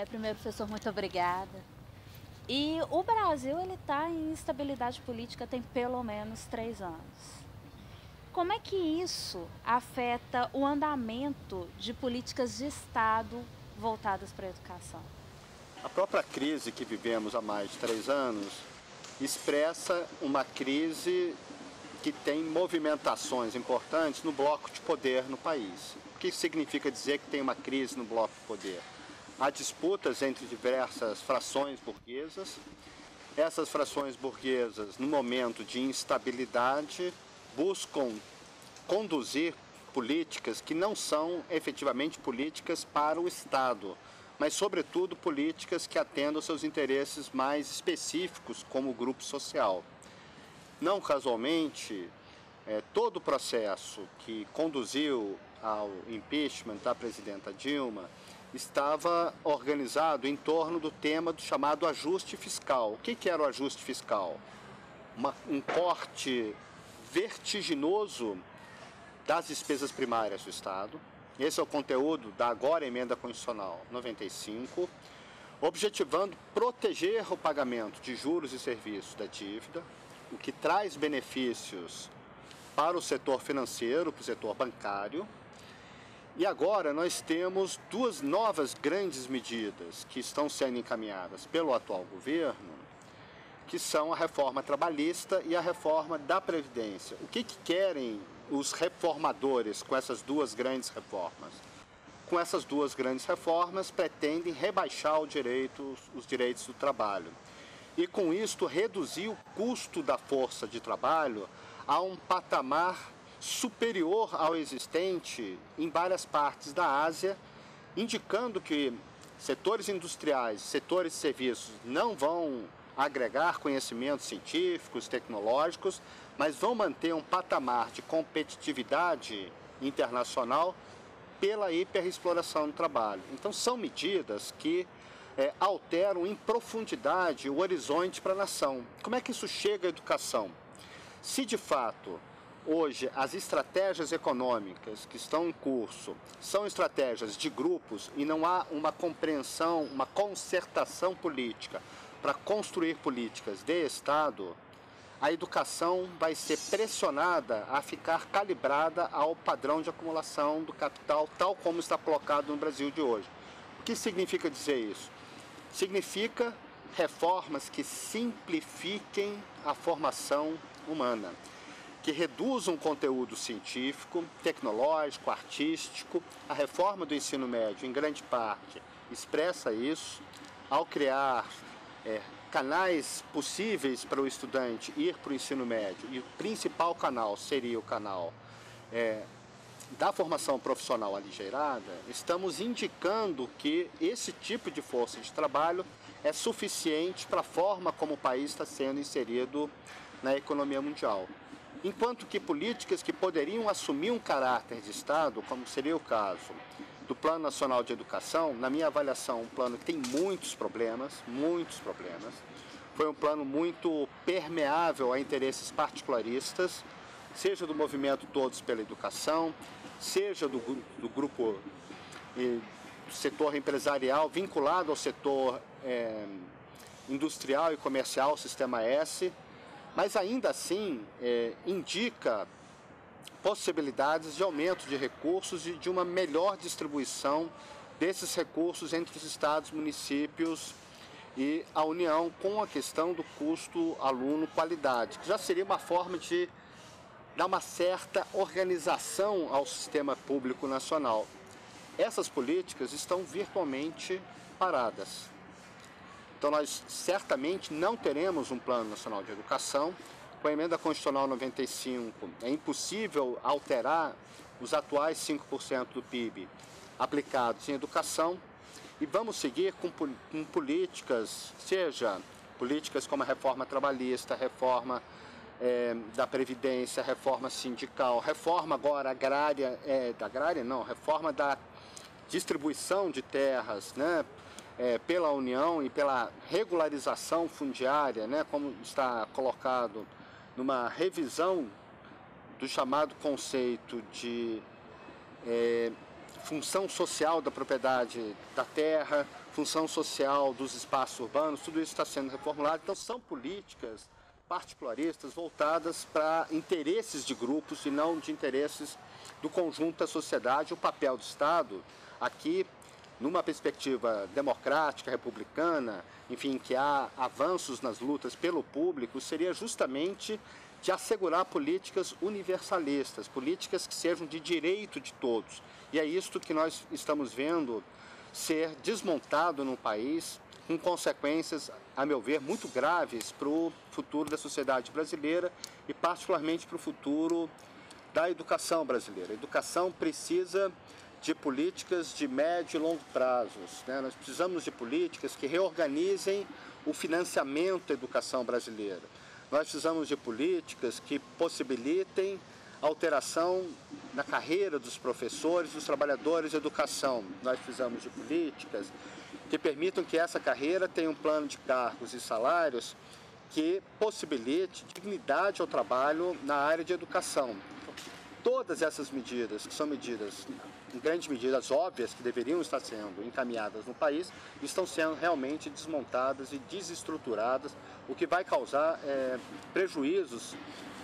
Primeiro, professor, muito obrigada. E o Brasil ele está em instabilidade política tem pelo menos 3 anos. Como é que isso afeta o andamento de políticas de Estado voltadas para a educação? A própria crise que vivemos há mais de 3 anos expressa uma crise que tem movimentações importantes no bloco de poder no país. O que significa dizer que tem uma crise no bloco de poder? Há disputas entre diversas frações burguesas. Essas frações burguesas, no momento de instabilidade, buscam conduzir políticas que não são efetivamente políticas para o Estado, mas, sobretudo, políticas que atendam aos seus interesses mais específicos como grupo social. Não casualmente, todo o processo que conduziu ao impeachment da presidenta Dilma estava organizado em torno do tema do chamado ajuste fiscal. O que era o ajuste fiscal? Um corte vertiginoso das despesas primárias do Estado. Esse é o conteúdo da agora emenda constitucional 95, objetivando proteger o pagamento de juros e serviços da dívida, o que traz benefícios para o setor financeiro, para o setor bancário. E agora nós temos duas novas grandes medidas que estão sendo encaminhadas pelo atual governo, que são a reforma trabalhista e a reforma da Previdência. O que querem os reformadores com essas duas grandes reformas? Com essas duas grandes reformas, pretendem rebaixar os direitos do trabalho. E com isto, reduzir o custo da força de trabalho a um patamar superior ao existente em várias partes da Ásia, indicando que setores industriais, setores de serviços não vão agregar conhecimentos científicos, tecnológicos, mas vão manter um patamar de competitividade internacional pela hiperexploração do trabalho. Então são medidas que alteram em profundidade o horizonte para a nação. Como é que isso chega à educação? Se de fato hoje as estratégias econômicas que estão em curso são estratégias de grupos e não há uma compreensão, uma concertação política para construir políticas de Estado, a educação vai ser pressionada a ficar calibrada ao padrão de acumulação do capital, tal como está colocado no Brasil de hoje. O que significa dizer isso? Significa reformas que simplifiquem a formação humana, que reduzam o conteúdo científico, tecnológico, artístico. A reforma do ensino médio, em grande parte, expressa isso, ao criar canais possíveis para o estudante ir para o ensino médio, e o principal canal seria o canal da formação profissional aligeirada. Estamos indicando que esse tipo de força de trabalho é suficiente para a forma como o país está sendo inserido na economia mundial. Enquanto que políticas que poderiam assumir um caráter de Estado, como seria o caso do Plano Nacional de Educação, na minha avaliação, um plano que tem muitos problemas. Foi um plano muito permeável a interesses particularistas, seja do movimento Todos pela Educação, seja do grupo do setor empresarial vinculado ao setor industrial e comercial, Sistema S, mas ainda assim indica possibilidades de aumento de recursos e de uma melhor distribuição desses recursos entre os estados, municípios e a União, com a questão do custo aluno-qualidade, que já seria uma forma de dar uma certa organização ao sistema público nacional. Essas políticas estão virtualmente paradas. Então nós certamente não teremos um Plano Nacional de Educação. Com a emenda constitucional 95, é impossível alterar os atuais 5% do PIB aplicados em educação, e vamos seguir com políticas, seja políticas como a reforma trabalhista, a reforma da Previdência, a reforma sindical, reforma agora agrária, reforma da distribuição de terras, né, pela União e pela regularização fundiária, né, como está colocado numa revisão do chamado conceito de função social da propriedade da terra, função social dos espaços urbanos, tudo isso está sendo reformulado. Então são políticas particularistas voltadas para interesses de grupos e não de interesses do conjunto da sociedade. O papel do Estado aqui, numa perspectiva democrática, republicana, enfim, que há avanços nas lutas pelo público, seria justamente de assegurar políticas universalistas, políticas que sejam de direito de todos. E é isto que nós estamos vendo ser desmontado no país, com consequências, a meu ver, muito graves para o futuro da sociedade brasileira e particularmente para o futuro da educação brasileira. A educação precisa de políticas de médio e longo prazos, né? Nós precisamos de políticas que reorganizem o financiamento da educação brasileira. Nós precisamos de políticas que possibilitem alteração na carreira dos professores, dos trabalhadores de educação. Nós precisamos de políticas que permitam que essa carreira tenha um plano de cargos e salários que possibilite dignidade ao trabalho na área de educação. Todas essas medidas, que são medidas, em grande medida, óbvias, que deveriam estar sendo encaminhadas no país, estão sendo realmente desmontadas e desestruturadas, o que vai causar prejuízos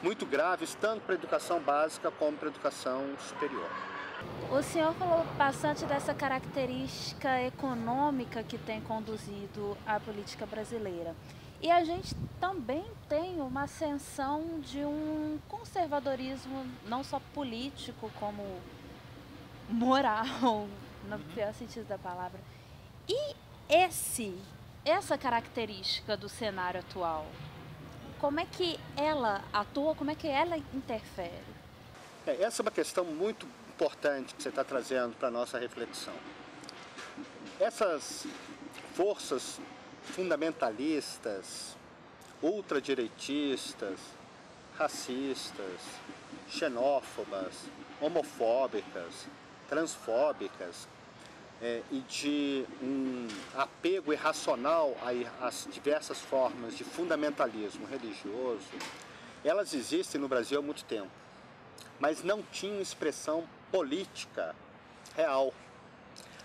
muito graves, tanto para a educação básica como para a educação superior. O senhor falou bastante dessa característica econômica que tem conduzido a política brasileira. E a gente também tem uma ascensão de um conservadorismo, não só político, como moral, no pior sentido da palavra. E essa característica do cenário atual, como é que ela atua, como é que ela interfere? Essa é uma questão muito importante que você está trazendo para a nossa reflexão. Essas forças fundamentalistas, ultradireitistas, racistas, xenófobas, homofóbicas, transfóbicas e de um apego irracional às diversas formas de fundamentalismo religioso, elas existem no Brasil há muito tempo, mas não tinham expressão política real.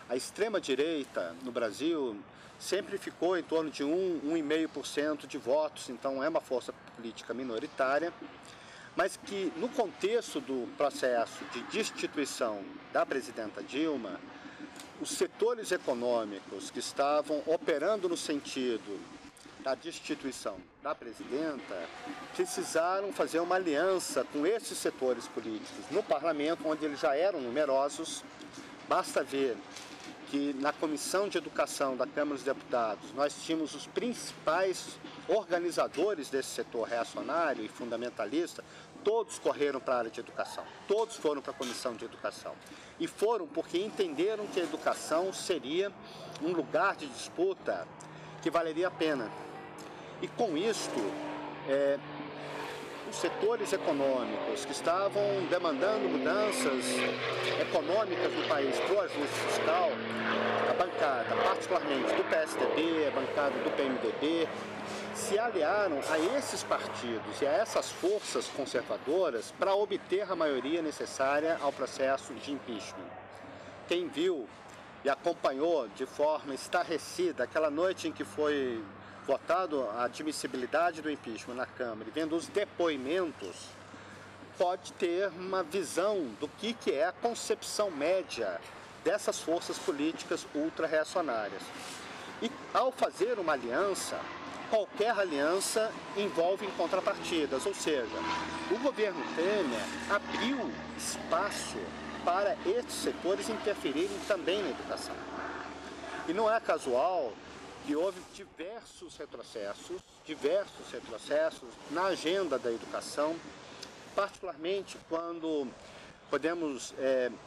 A extrema-direita no Brasil sempre ficou em torno de 1,5% de votos, então é uma força política minoritária, mas que no contexto do processo de destituição da presidenta Dilma, os setores econômicos que estavam operando no sentido da destituição da presidenta precisaram fazer uma aliança com esses setores políticos no parlamento, onde eles já eram numerosos. Basta ver que na Comissão de Educação da Câmara dos Deputados nós tínhamos os principais organizadores desse setor reacionário e fundamentalista, todos correram para a área de educação, todos foram para a Comissão de Educação. E foram porque entenderam que a educação seria um lugar de disputa que valeria a pena. E com isto, os setores econômicos que estavam demandando mudanças econômicas no país para o ajuste fiscal, a bancada, particularmente do PSDB, a bancada do PMDB, se aliaram a esses partidos e a essas forças conservadoras para obter a maioria necessária ao processo de impeachment. Quem viu e acompanhou de forma estarrecida aquela noite em que foi votado a admissibilidade do impeachment na Câmara e vendo os depoimentos, pode ter uma visão do que é a concepção média dessas forças políticas ultra-reacionárias. E ao fazer uma aliança, qualquer aliança envolve contrapartidas, ou seja, o governo Temer abriu espaço para esses setores interferirem também na educação. E não é casual que houve diversos retrocessos na agenda da educação, particularmente quando podemos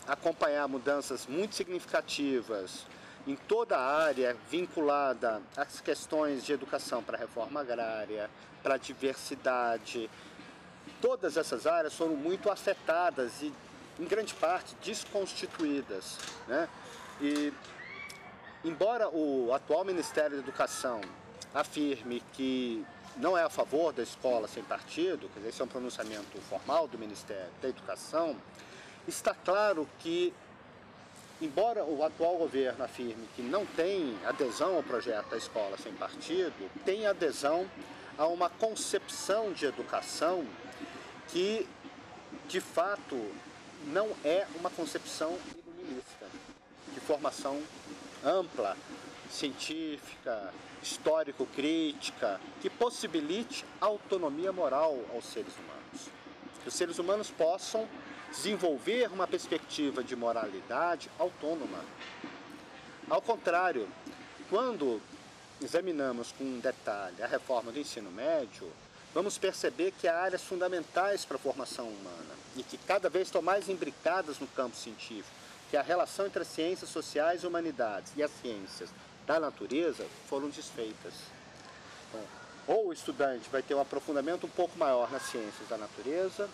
acompanhar mudanças muito significativas em toda a área vinculada às questões de educação para a reforma agrária, para a diversidade. Todas essas áreas foram muito afetadas e, em grande parte, desconstituídas, né? E, embora o atual Ministério da Educação afirme que não é a favor da escola sem partido, quer dizer, esse é um pronunciamento formal do Ministério da Educação, está claro que embora o atual governo afirme que não tem adesão ao projeto da escola sem partido, tem adesão a uma concepção de educação que, de fato, não é uma concepção iluminista, de formação ampla, científica, histórico-crítica, que possibilite autonomia moral aos seres humanos. Que os seres humanos possam desenvolver uma perspectiva de moralidade autônoma. Ao contrário, quando examinamos com detalhe a reforma do ensino médio, vamos perceber que há áreas fundamentais para a formação humana e que cada vez estão mais imbricadas no campo científico, que a relação entre as ciências sociais e humanidades e as ciências da natureza foram desfeitas. Então, ou o estudante vai ter um aprofundamento um pouco maior nas ciências da natureza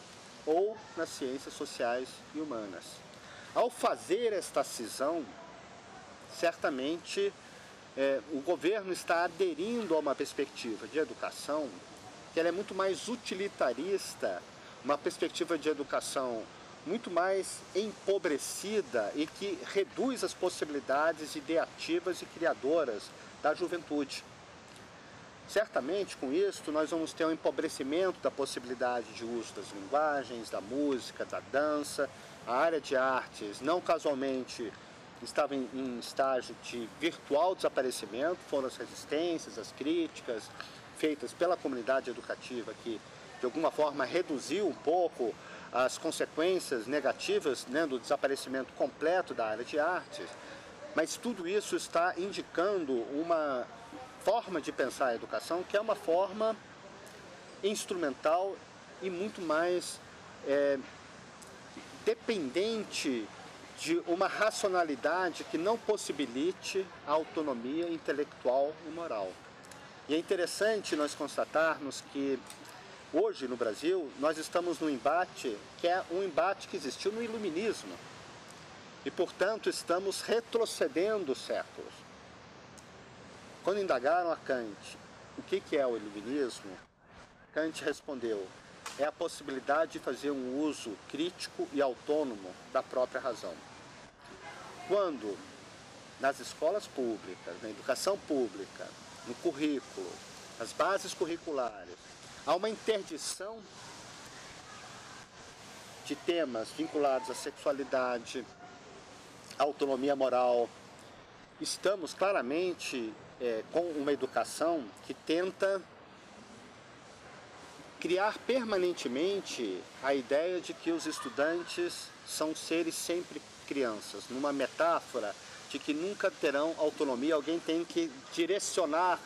ou nas ciências sociais e humanas. Ao fazer esta cisão, certamente o governo está aderindo a uma perspectiva de educação que ela é muito mais utilitarista, uma perspectiva de educação muito mais empobrecida e que reduz as possibilidades ideativas e criadoras da juventude. Certamente, com isso, nós vamos ter um empobrecimento da possibilidade de uso das linguagens, da música, da dança. A área de artes, não casualmente, estava em estágio de virtual desaparecimento, foram as resistências, as críticas feitas pela comunidade educativa que, de alguma forma, reduziu um pouco as consequências negativas, né, do desaparecimento completo da área de artes, mas tudo isso está indicando uma forma de pensar a educação que é uma forma instrumental e muito mais dependente de uma racionalidade que não possibilite a autonomia intelectual e moral. E é interessante nós constatarmos que hoje, no Brasil, nós estamos num embate que é um embate que existiu no iluminismo. E, portanto, estamos retrocedendo séculos. Quando indagaram a Kant o que é o iluminismo, Kant respondeu: é a possibilidade de fazer um uso crítico e autônomo da própria razão. Quando, nas escolas públicas, na educação pública, no currículo, nas bases curriculares, há uma interdição de temas vinculados à sexualidade, à autonomia moral. Estamos claramente com uma educação que tenta criar permanentemente a ideia de que os estudantes são seres sempre crianças, numa metáfora de que nunca terão autonomia, alguém tem que direcionar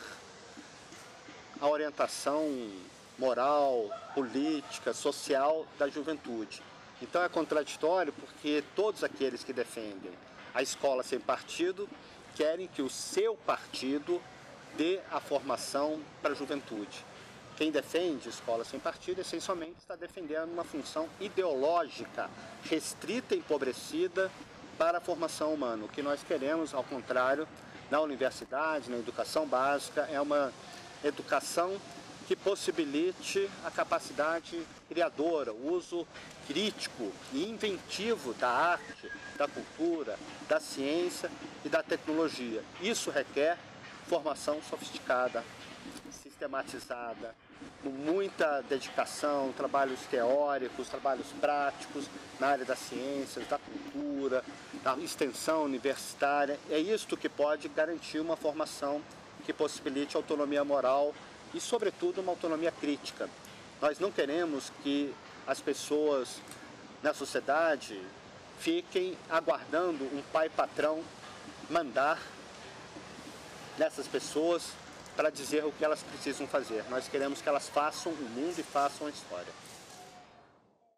a orientação moral, política, social da juventude. Então é contraditório porque todos aqueles que defendem a escola sem partido querem que o seu partido dê a formação para a juventude. Quem defende escola sem partido essencialmente está defendendo uma função ideológica restrita e empobrecida para a formação humana. O que nós queremos, ao contrário, na universidade, na educação básica, é uma educação que possibilite a capacidade criadora, o uso crítico e inventivo da arte, da cultura, da ciência e da tecnologia. Isso requer formação sofisticada, sistematizada, com muita dedicação, trabalhos teóricos, trabalhos práticos na área das ciências, da cultura, da extensão universitária. É isto que pode garantir uma formação que possibilite autonomia moral e, sobretudo, uma autonomia crítica. Nós não queremos que as pessoas na sociedade fiquem aguardando um pai patrão mandar nessas pessoas para dizer o que elas precisam fazer. Nós queremos que elas façam o mundo e façam a história.